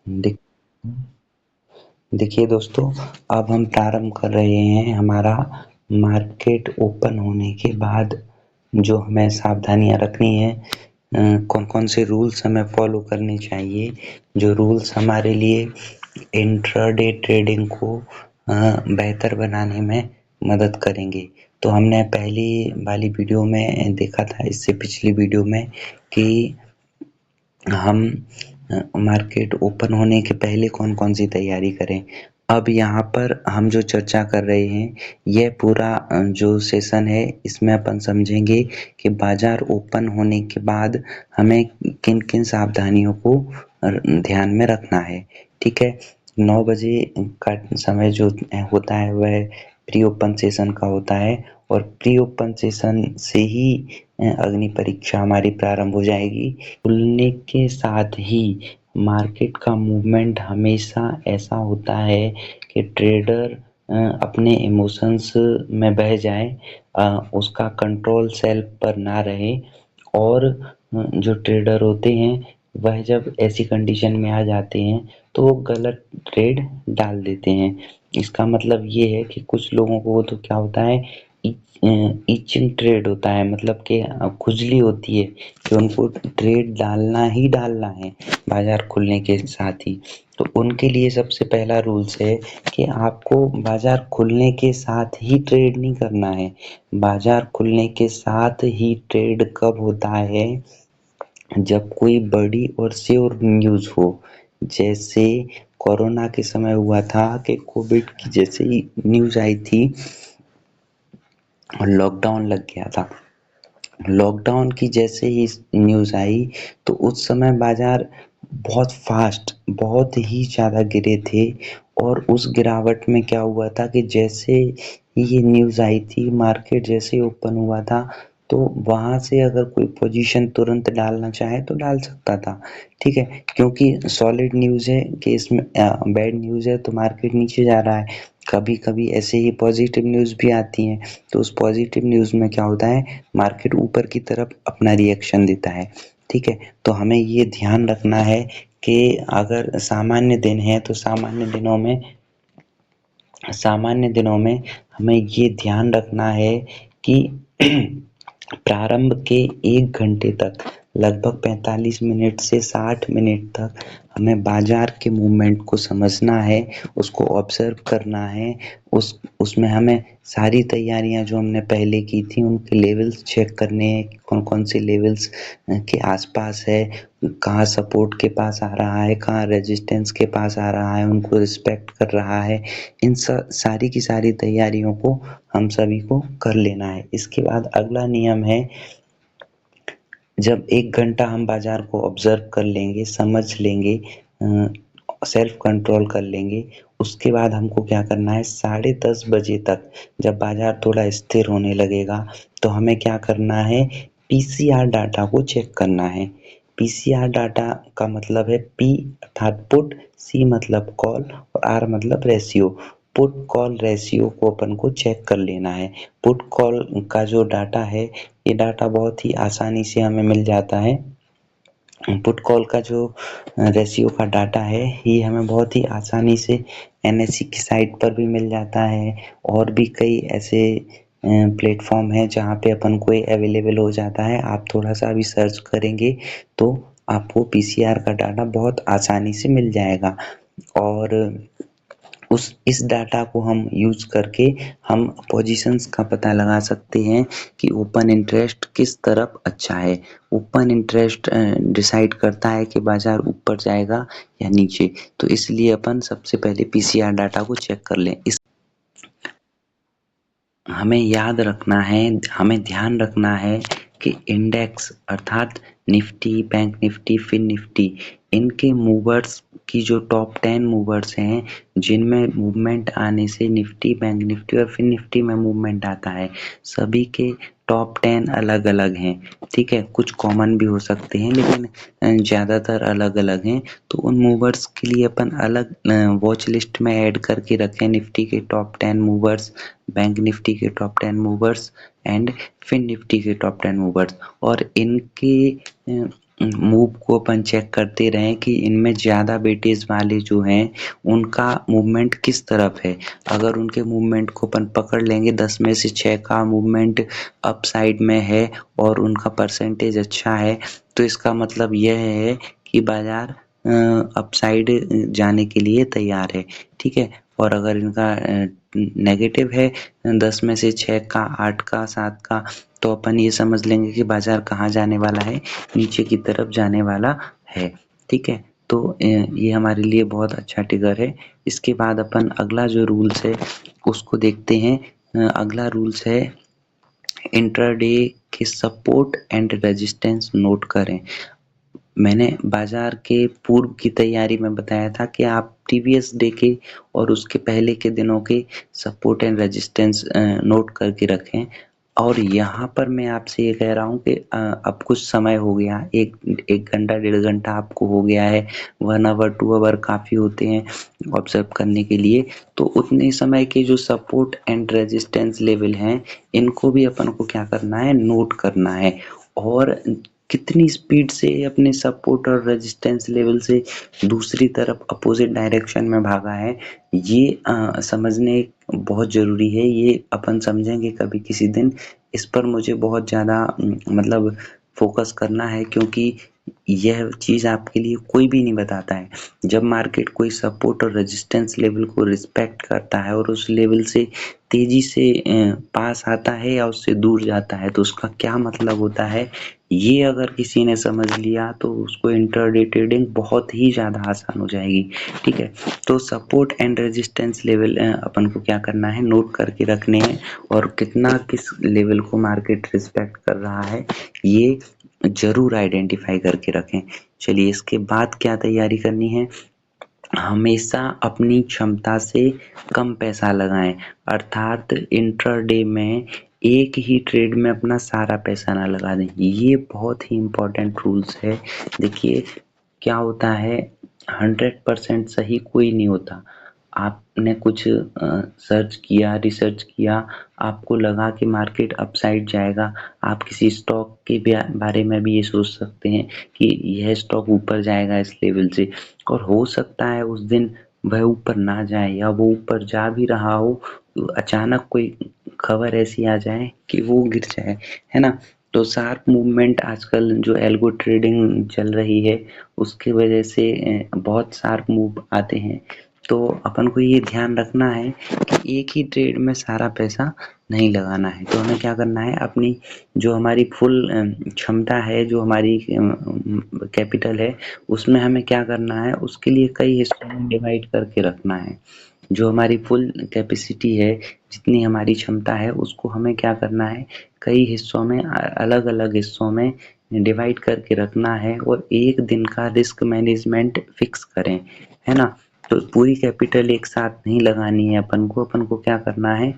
देख देखिए दोस्तों, अब हम प्रारंभ कर रहे हैं हमारा मार्केट ओपन होने के बाद जो हमें सावधानियाँ रखनी है, कौन-कौन से रूल्स हमें फॉलो करने चाहिए, जो रूल्स हमारे लिए इंट्राडे ट्रेडिंग को बेहतर बनाने में मदद करेंगे। तो हमने पहली वाली वीडियो में देखा था, इससे पिछली वीडियो में, कि हम मार्केट ओपन होने के पहले कौन-कौन सी तैयारी करें। अब यहाँ पर हम जो चर्चा कर रहे हैं, यह पूरा जो सेशन है, इसमें अपन समझेंगे कि बाज़ार ओपन होने के बाद हमें किन-किन सावधानियों को ध्यान में रखना है, ठीक है? 9 बजे का समय जो होता है, वह प्री ओपन सेशन का होता है और प्री ओपन सेशन से ही अग्नि परीक्षा हमारी प्रारंभ हो जाएगी। खुलने के साथ ही मार्केट का मूवमेंट हमेशा ऐसा होता है कि ट्रेडर अपने इमोशंस में बह जाए, उसका कंट्रोल सेल्फ पर ना रहे और जो ट्रेडर होते हैं, वह जब ऐसी कंडीशन में आ जाते हैं तो वो गलत ट्रेड डाल देते हैं। इसका मतलब ये है कि कुछ लोगों को तो क्या होता है, इचिंग ट्रेड होता है, मतलब कि खुजली होती है कि उनको ट्रेड डालना ही डालना है बाज़ार खुलने के साथ ही। तो उनके लिए सबसे पहला रूल्स है कि आपको बाज़ार खुलने के साथ ही ट्रेड नहीं करना है। बाज़ार खुलने के साथ ही ट्रेड कब होता है, जब कोई बड़ी और श्योर न्यूज़ हो। जैसे कोरोना के समय हुआ था कि कोविड की जैसे ही न्यूज़ आई थी और लॉकडाउन लग गया था। लॉकडाउन की जैसे ही न्यूज़ आई तो उस समय बाज़ार बहुत ही ज़्यादा गिरे थे और उस गिरावट में क्या हुआ था कि जैसे ही ये न्यूज़ आई थी, मार्केट जैसे ही ओपन हुआ था, तो वहाँ से अगर कोई पोजीशन तुरंत डालना चाहे तो डाल सकता था, ठीक है? क्योंकि सॉलिड न्यूज़ है कि इसमें बैड न्यूज़ है तो मार्केट नीचे जा रहा है। कभी-कभी ऐसे ही पॉजिटिव न्यूज़ भी आती हैं, तो उस पॉजिटिव न्यूज़ में क्या होता है, मार्केट ऊपर की तरफ अपना रिएक्शन देता है, ठीक है? तो हमें ये ध्यान रखना है कि अगर सामान्य दिन है तो सामान्य दिनों में हमें ये ध्यान रखना है कि प्रारंभ के 1 घंटे तक, लगभग 45 मिनट से 60 मिनट तक हमें बाज़ार के मूवमेंट को समझना है, उसको ऑब्ज़र्व करना है। उसमें हमें सारी तैयारियाँ जो हमने पहले की थी, उनके लेवल्स चेक करने हैं कि कौन-कौन से लेवल्स के आस-पास है, कहाँ सपोर्ट के पास आ रहा है, कहाँ रेजिस्टेंस के पास आ रहा है, उनको रिस्पेक्ट कर रहा है। इन सारी की सारी तैयारियों को हम सभी को कर लेना है। इसके बाद अगला नियम है, जब 1 घंटा हम बाज़ार को ऑब्ज़र्व कर लेंगे, समझ लेंगे, सेल्फ कंट्रोल कर लेंगे, उसके बाद हमको क्या करना है, 10:30 बजे तक जब बाज़ार थोड़ा स्थिर होने लगेगा, तो हमें क्या करना है, पीसीआर डाटा को चेक करना है। पीसीआर डाटा का मतलब है पी अर्थात पुट, सी मतलब कॉल और आर मतलब रेशियो। पुट कॉल रेशियो को अपन को चेक कर लेना है। पुट कॉल का जो डाटा है, ये डाटा बहुत ही आसानी से हमें मिल जाता है। पुट कॉल का जो रेशियो का डाटा है, ये हमें बहुत ही आसानी से एनएससी की साइट पर भी मिल जाता है और भी कई ऐसे प्लेटफॉर्म हैं जहाँ पे अपन को ये अवेलेबल हो जाता है। आप थोड़ा-सा अभी सर्च करेंगे तो आपको पीसीआर का डाटा बहुत आसानी से मिल जाएगा और इस डाटा को हम यूज़ करके हम पोजीशंस का पता लगा सकते हैं कि ओपन इंटरेस्ट किस तरफ अच्छा है। ओपन इंटरेस्ट डिसाइड करता है कि बाज़ार ऊपर जाएगा या नीचे। तो इसलिए अपन सबसे पहले पीसीआर डाटा को चेक कर लें। हमें याद रखना है, हमें ध्यान रखना है कि इंडेक्स अर्थात Nifty, bank Nifty, fin Nifty, इनके मूवर्स की जो टॉप 10 मूवर्स हैं, जिनमें मूवमेंट आने से निफ्टी, बैंक निफ्टी और फिन निफ्टी में मूवमेंट आता है, सभी के टॉप 10 अलग-अलग हैं, ठीक है? कुछ कॉमन भी हो सकते हैं लेकिन ज़्यादातर अलग-अलग हैं। तो उन मूवर्स के लिए अपन अलग वॉच लिस्ट में ऐड करके रखें, निफ्टी के टॉप 10 मूवर्स, बैंक निफ्टी के top 10 movers and fin Nifty के टॉप 10 मूवर्स और इनके मूव को अपन चेक करते रहें कि इनमें ज़्यादा वेटेज वाले जो हैं उनका मूवमेंट किस तरफ है। अगर उनके मूवमेंट को अपन पकड़ लेंगे 10 में से 6 का मूवमेंट अप साइड में है और उनका परसेंटेज अच्छा है, तो इसका मतलब यह है कि बाज़ार अप साइड जाने के लिए तैयार है, ठीक है। और अगर इनका नेगेटिव है 10 में से 6 का, 8 का, 7 का, तो अपन ये समझ लेंगे कि बाज़ार कहाँ जाने वाला है, नीचे की तरफ जाने वाला है, ठीक है। तो ये हमारे लिए बहुत अच्छा ट्रिगर है। इसके बाद अपन अगला जो रूल्स है उसको देखते हैं। अगला रूल्स है इंट्राडे के सपोर्ट एंड रेजिस्टेंस नोट करें। मैंने बाज़ार के पूर्व की तैयारी में बताया था कि आप प्रीवियस डे के और उसके पहले के दिनों के सपोर्ट एंड रेजिस्टेंस नोट करके रखें। और यहाँ पर मैं आपसे ये कह रहा हूँ कि अब कुछ समय हो गया, 1 घंटा 1.5 घंटा आपको हो गया है, 1 आवर 2 आवर काफ़ी होते हैं ऑब्ज़र्व करने के लिए। तो उतने समय के जो सपोर्ट एंड रेजिस्टेंस लेवल हैं, इनको भी अपन को क्या करना है, नोट करना है। और कितनी स्पीड से अपने सपोर्ट और रेजिस्टेंस लेवल से दूसरी तरफ अपोजिट डायरेक्शन में भागा है, ये समझने बहुत ज़रूरी है। ये अपन समझेंगे कभी किसी दिन। इस पर मुझे बहुत ज़्यादा मतलब फोकस करना है, क्योंकि यह चीज़ आपके लिए कोई भी नहीं बताता है। जब मार्केट कोई सपोर्ट और रेजिस्टेंस लेवल को रिस्पेक्ट करता है और उस लेवल से तेज़ी से पास आता है या उससे दूर जाता है, तो उसका क्या मतलब होता है, ये अगर किसी ने समझ लिया तो उसको इंट्राडे ट्रेडिंग बहुत ही ज़्यादा आसान हो जाएगी, ठीक है। तो सपोर्ट एंड रेजिस्टेंस लेवल अपन को क्या करना है, नोट करके रखने हैं। और कितना किस लेवल को मार्केट रिस्पेक्ट कर रहा है, ये ज़रूर आइडेंटिफाई करके रखें। चलिए, इसके बाद क्या तैयारी करनी है, हमेशा अपनी क्षमता से कम पैसा लगाएं। अर्थात इंट्राडे में एक ही ट्रेड में अपना सारा पैसा ना लगा दें। ये बहुत ही इम्पोर्टेंट रूल्स है। देखिए क्या होता है, 100% सही कोई नहीं होता। आपने कुछ सर्च किया, रिसर्च किया, आपको लगा कि मार्केट अपसाइड जाएगा, आप किसी स्टॉक के बारे में भी ये सोच सकते हैं कि यह स्टॉक ऊपर जाएगा इस लेवल से, और हो सकता है उस दिन वह ऊपर ना जाए, या वो ऊपर जा भी रहा हो तो अचानक कोई खबर ऐसी आ जाए कि वो गिर जाए, है ना। तो शार्प मूवमेंट आजकल जो एल्गो ट्रेडिंग चल रही है उसकी वजह से बहुत शार्प मूव आते हैं। तो अपन को ये ध्यान रखना है कि एक ही ट्रेड में सारा पैसा नहीं लगाना है। तो हमें क्या करना है, अपनी जो हमारी फुल क्षमता है, जो हमारी कैपिटल है, उसमें हमें क्या करना है, उसके लिए कई हिस्सों में डिवाइड करके रखना है। जो हमारी फुल कैपेसिटी है, जितनी हमारी क्षमता है, उसको हमें क्या करना है, कई हिस्सों में अलग अलग हिस्सों में डिवाइड करके रखना है। और एक दिन का रिस्क मैनेजमेंट फिक्स करें, है ना। तो पूरी कैपिटल एक साथ नहीं लगानी है अपन को क्या करना है,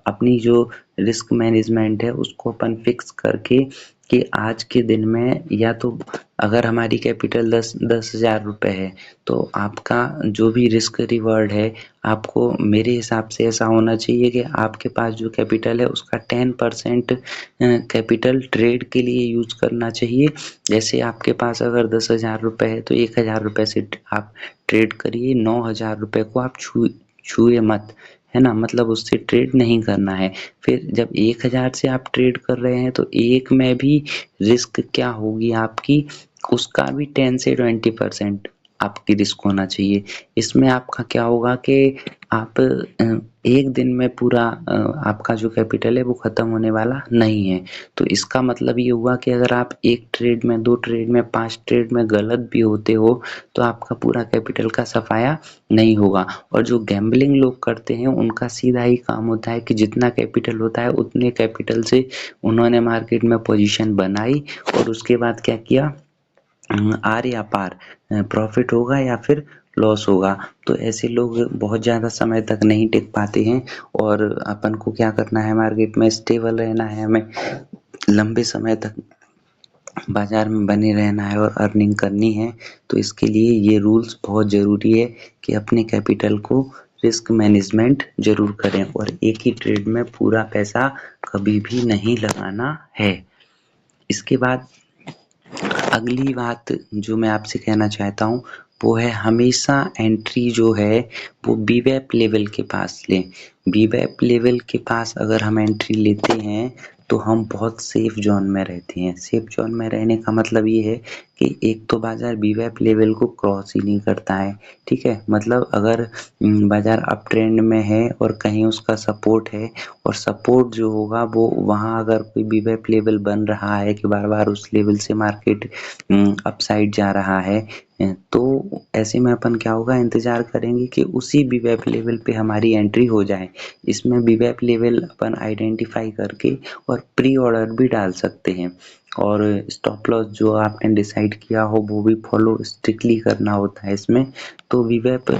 अपनी जो रिस्क मैनेजमेंट है उसको अपन फिक्स करके कि आज के दिन में, या तो अगर हमारी कैपिटल 10,000 रुपये है, तो आपका जो भी रिस्क रिवॉर्ड है, आपको मेरे हिसाब से ऐसा होना चाहिए कि आपके पास जो कैपिटल है उसका 10% कैपिटल ट्रेड के लिए यूज करना चाहिए। जैसे आपके पास अगर 10,000 रुपये है तो 1,000 रुपये से आप ट्रेड करिए, 9,000 रुपये को आप छुए मत, है ना। मतलब उससे ट्रेड नहीं करना है। फिर जब 1,000 से आप ट्रेड कर रहे हैं तो एक में भी रिस्क क्या होगी आपकी, उसका भी 10 से 20% आपकी रिस्क होना चाहिए। इसमें आपका क्या होगा कि आप एक दिन में पूरा आपका जो कैपिटल है वो ख़त्म होने वाला नहीं है। तो इसका मतलब ये हुआ कि अगर आप 1 ट्रेड में, 2 ट्रेड में, 5 ट्रेड में गलत भी होते हो तो आपका पूरा कैपिटल का सफाया नहीं होगा। और जो गैम्बलिंग लोग करते हैं उनका सीधा ही काम होता है कि जितना कैपिटल होता है उतने कैपिटल से उन्होंने मार्केट में पोजीशन बनाई और उसके बाद क्या किया, आर या पार, प्रॉफिट होगा या फिर लॉस होगा। तो ऐसे लोग बहुत ज़्यादा समय तक नहीं टिक पाते हैं। और अपन को क्या करना है, मार्केट में स्टेबल रहना है, हमें लंबे समय तक बाजार में बने रहना है और अर्निंग करनी है। तो इसके लिए ये रूल्स बहुत ज़रूरी है कि अपने कैपिटल को रिस्क मैनेजमेंट ज़रूर करें और एक ही ट्रेड में पूरा पैसा कभी भी नहीं लगाना है। इसके बाद अगली बात जो मैं आपसे कहना चाहता हूँ वो है हमेशा एंट्री जो है वो बीवैप लेवल के पास लें। बीवैप लेवल के पास अगर हम एंट्री लेते हैं तो हम बहुत सेफ जोन में रहते हैं। सेफ जोन में रहने का मतलब ये है कि एक तो बाजार बीवैप लेवल को क्रॉस ही नहीं करता है, ठीक है। मतलब अगर बाजार अप ट्रेंड में है और कहीं उसका सपोर्ट है और सपोर्ट जो होगा वो वहाँ अगर कोई बीवैप लेवल बन रहा है कि बार बार उस लेवल से मार्केट अपसाइड जा रहा है, तो ऐसे में अपन क्या होगा, इंतज़ार करेंगे कि उसी बीवैप लेवल पे हमारी एंट्री हो जाए। इसमें बीवैप लेवल अपन आइडेंटिफाई करके और प्री ऑर्डर भी डाल सकते हैं और स्टॉप लॉस जो आपने डिसाइड किया हो वो भी फॉलो स्ट्रिक्टली करना होता है इसमें। तो बीवैप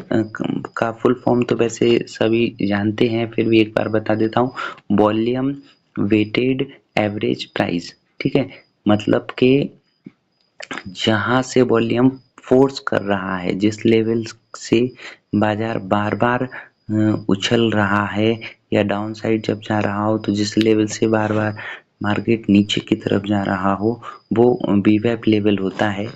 का फुल फॉर्म तो वैसे सभी जानते हैं, फिर भी एक बार बता देता हूँ। वॉल्यूम वेटेड एवरेज प्राइस, ठीक है। मतलब कि जहाँ से वॉल्यूम फोर्स कर रहा है, जिस लेवल से बाजार बार बार उछल रहा है या डाउन साइड जब जा रहा हो, तो जिस लेवल से बार बार मार्केट नीचे की तरफ जा रहा हो वो बीवैप लेवल होता है।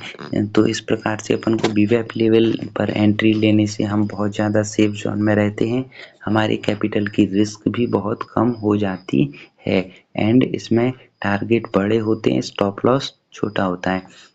तो इस प्रकार से अपन को बीवैप लेवल पर एंट्री लेने से हम बहुत ज़्यादा सेफ जोन में रहते हैं। हमारे कैपिटल की रिस्क भी बहुत कम हो जाती है एंड इसमें टारगेट बड़े होते हैं, स्टॉप लॉस छोटा होता है।